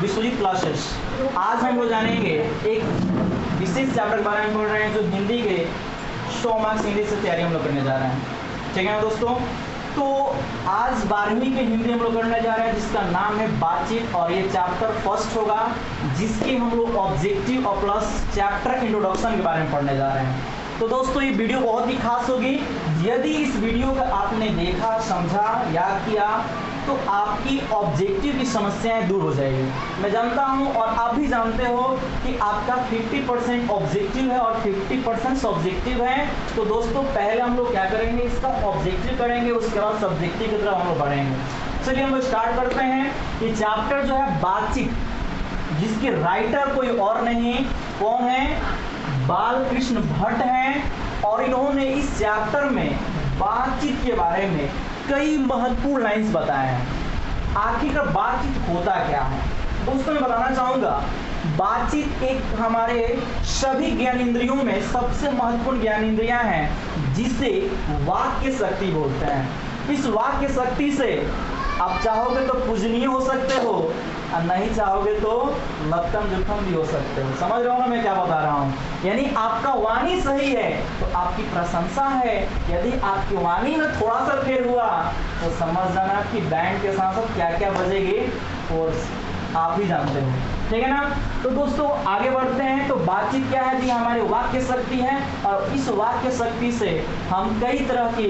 Vishwajeet classes. आज हम लोग जानेंगे एक विशेष चैप्टर के बारे में पढ़ रहे हैं जो हिंदी के 100 मार्क्स इंग्लिश से तैयारी हम लोग करने जा रहे हैं। ठीक है ना दोस्तों, तो आज 12वीं के हिंदी हम लोग करने जा रहे हैं जिसका नाम है बातचीत, और ये चैप्टर फर्स्ट होगा जिसके हम लोग ऑब्जेक्टिव और प्लस चैप्टर इंट्रोडक्शन के बारे में पढ़ने जा रहे हैं। तो दोस्तों ये वीडियो बहुत ही खास होगी। यदि इस वीडियो को आपने देखा, समझा, याद किया तो आपकी ऑब्जेक्टिव की समस्याएं दूर हो जाएगी। मैं जानता हूं और आप भी जानते हो कि आपका 50% ऑब्जेक्टिव है और 50% सब्जेक्टिव है। तो दोस्तों पहले हम लोग क्या करेंगे, इसका ऑब्जेक्टिव करेंगे, उसके बाद सब्जेक्टिव की तरफ हम लोग बढ़ेंगे। चलिए हम लोग स्टार्ट करते हैं। ये चैप्टर जो है बातचीत, जिसके राइटर कोई और नहीं, कौन है, बालकृष्ण भट्ट हैं। और इन्होंने इस चैप्टर में बातचीत के बारे में कई महत्वपूर्ण लाइंस बताए हैं। आखिरकार बातचीत होता क्या है दोस्तों, मैं बताना चाहूंगा। बातचीत एक हमारे सभी ज्ञानेंद्रियों में सबसे महत्वपूर्ण ज्ञानेंद्रियां हैं, जिसे वाक्य शक्ति बोलते हैं। इस वाक्य शक्ति से आप चाहोगे तो पूजनीय हो सकते हो और नहीं चाहोगे तो लक्कम जुक्कम भी हो सकते हो। समझ रहे हो ना मैं क्या बता रहा हूँ। यानी आपका वाणी सही है तो आपकी प्रशंसा है, यदि आपकी वाणी में थोड़ा सा फेर हुआ तो समझ जाना कि बैंड के साथ साथ क्या क्या बजेगी और आप ही जानते हो। ठीक है ना। तो दोस्तों आगे बढ़ते हैं। तो बातचीत क्या है जी, हमारी वाक्य शक्ति है, और इस वाक्य शक्ति से हम कई तरह की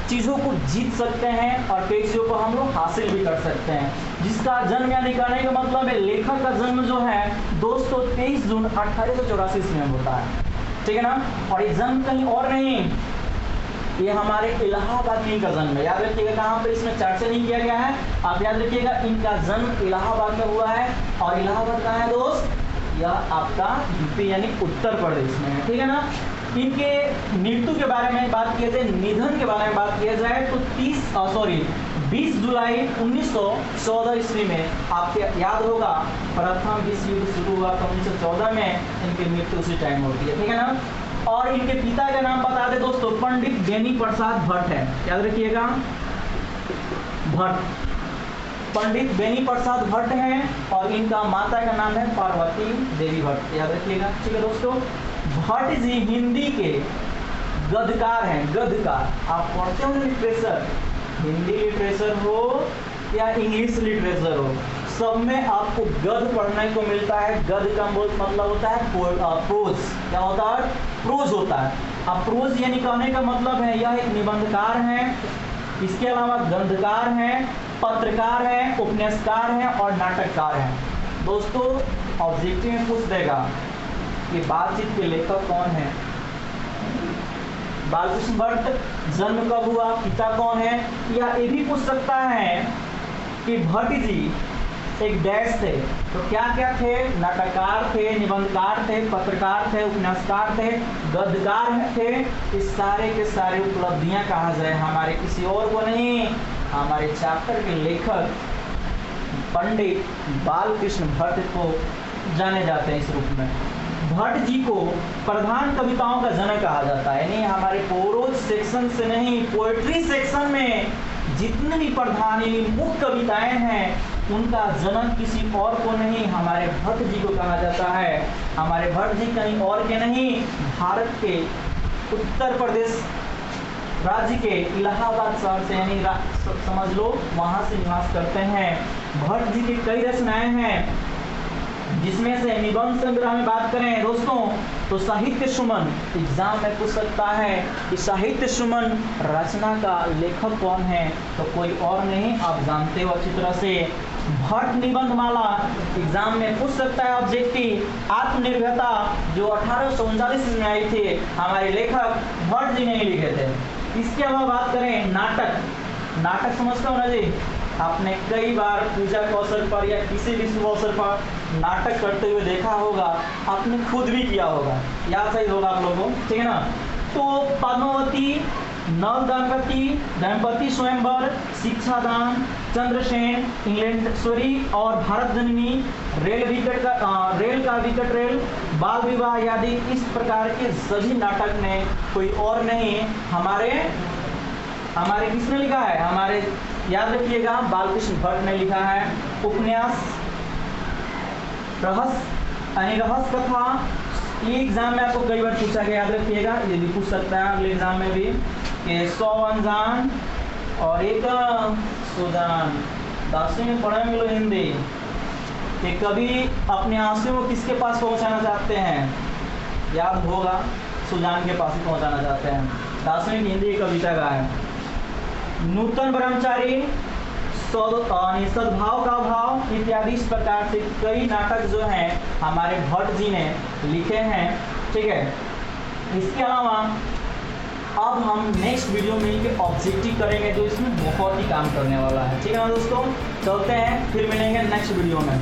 चीज़ों को जीत सकते हैं और कई चीज़ों को हम लोग हासिल भी कर सकते हैं। जिसका जन्म यानी कहने का मतलब है, लेखक का जन्म जो है दोस्तों 23 जून 1884 ईस्वी में होता है। ठीक है ना। और ये जन्म कहीं और नहीं, ये हमारे इलाहाबाद में इनका जन्म है। याद रखिएगा, कहाँ पर इसमें चर्चा नहीं किया गया है, आप याद रखिएगा इनका जन्म इलाहाबाद में हुआ है। और इलाहाबाद कहाँ है दोस्त, यह आपका यूपी यानी उत्तर प्रदेश में है। ठीक है ना। इनके मृत्यु के बारे में बात किया जाए, निधन के बारे में बात किया जाए तो 20 जुलाई 1914 ईस्वी में आपके याद होगा प्रथम विश्व युद्ध शुरू हुआ तो 1914 में इनकी मृत्यु उसी टाइम होती है। ठीक है ना। और इनके पिता का नाम बता दें दोस्तों, पंडित बेनी प्रसाद भट्ट है। याद रखिएगा भट्ट, पंडित बेनी प्रसाद भट्ट हैं। और इनका माता का नाम है पार्वती देवी भट्ट। याद रखिएगा। ठीक है दोस्तों, भट्ट जी हिंदी के गद्यकार हैं। गद्यकार आप पढ़ते हो लिटरेचर, हिंदी लिटरेचर हो या इंग्लिश लिटरेचर हो, सब में आपको गद्य पढ़ने को मिलता है। गद्य का मतलब होता है प्रोज। क्या होता है, प्रोज होता है। अब प्रोज यानी कहने का मतलब है यह एक निबंधकार है, इसके अलावा ग्रंथकार हैं, पत्रकार हैं, उपन्यासकार हैं और नाटककार हैं। दोस्तों ऑब्जेक्टिव में पूछ देगा कि बातचीत के लेखक कौन है। बालकृष्ण भट्ट जन्म कब हुआ, पिता कौन है, या ये भी पूछ सकता है कि भट्ट जी एक डैश थे तो क्या क्या थे, नाटककार थे, निबंधकार थे, पत्रकार थे, उपन्यासकार थे, गद्यकार थे। इस सारे के सारे उपलब्धियां कहा जाए हमारे किसी और को नहीं, हमारे चैप्टर के लेखक पंडित बालकृष्ण भट्ट को जाने जाते हैं इस रूप में। भट्ट जी को प्रधान कविताओं का जनक कहा जाता है। यानी हमारे प्रोज सेक्शन से नहीं, पोएट्री सेक्शन में जितने भी प्रधान मुख्य कविताएं हैं उनका जनक किसी और को नहीं, हमारे भट्ट जी को कहा जाता है। हमारे भट्ट जी कहीं और के नहीं, भारत के उत्तर प्रदेश राज्य के इलाहाबाद शहर से, यानी समझ लो वहाँ से निवास करते हैं। भट्ट जी की कई रचनाएं हैं, जिसमें से निबंध संग्रह में बात करें दोस्तों तो साहित्य सुमन एग्जाम में पूछ सकता है कि साहित्य सुमन रचना का लेखक कौन है, तो कोई और नहीं, आप जानते हो अच्छी तरह से। भट्ट निबंधमाला एग्जाम में पूछ सकता है ऑब्जेक्टिव। आत्मनिर्भरता जो 1839 में आई थी, हमारे लेखक भट्ट जी ने लिखे थे। इसके अलावा बात करें नाटक, नाटक समझते हो ना जी, आपने कई बार पूजा के अवसर पर या किसी भी शुभ अवसर पर नाटक करते हुए देखा होगा, आपने खुद भी किया होगा, याद सही होगा आप लोगों। ठीक है ना। तो पद्मावती, नव दंपति स्वयंवर, शिक्षादान, चंद्रसेन, इंग्लैंडेश्वरी और भारत जननी, रेल का विकट रेल, बाल विवाह आदि इस प्रकार के सभी नाटक ने कोई और नहीं, हमारे किसने लिखा है, हमारे याद रखिएगा बालकृष्ण भट्ट ने लिखा है। उपन्यास रहस्य यानी रहस्य कथा, ये एग्जाम में आपको कई बार पूछा गया, याद रखिएगा, ये भी पूछ सकता है अगले एग्जाम में भी कि 100 अनजान और एक सुजान। 10वीं में पढ़ेंगे लोग हिंदी कि कभी अपने आंसू को किसके पास पहुंचाना चाहते हैं, याद होगा, सुजान के पास ही पहुंचाना चाहते हैं। 10वीं की हिंदी कविता का है। नूतन ब्रह्मचारी, सद्भाव का भाव इत्यादि इस प्रकार से कई नाटक जो हैं हमारे भट्ट जी ने लिखे हैं, ठीक है। इसके अलावा अब हम नेक्स्ट वीडियो में इनके ऑब्जेक्टिव करेंगे जो इसमें बहुत ही काम करने वाला है, ठीक है ना दोस्तों। चलते हैं, फिर मिलेंगे नेक्स्ट वीडियो में।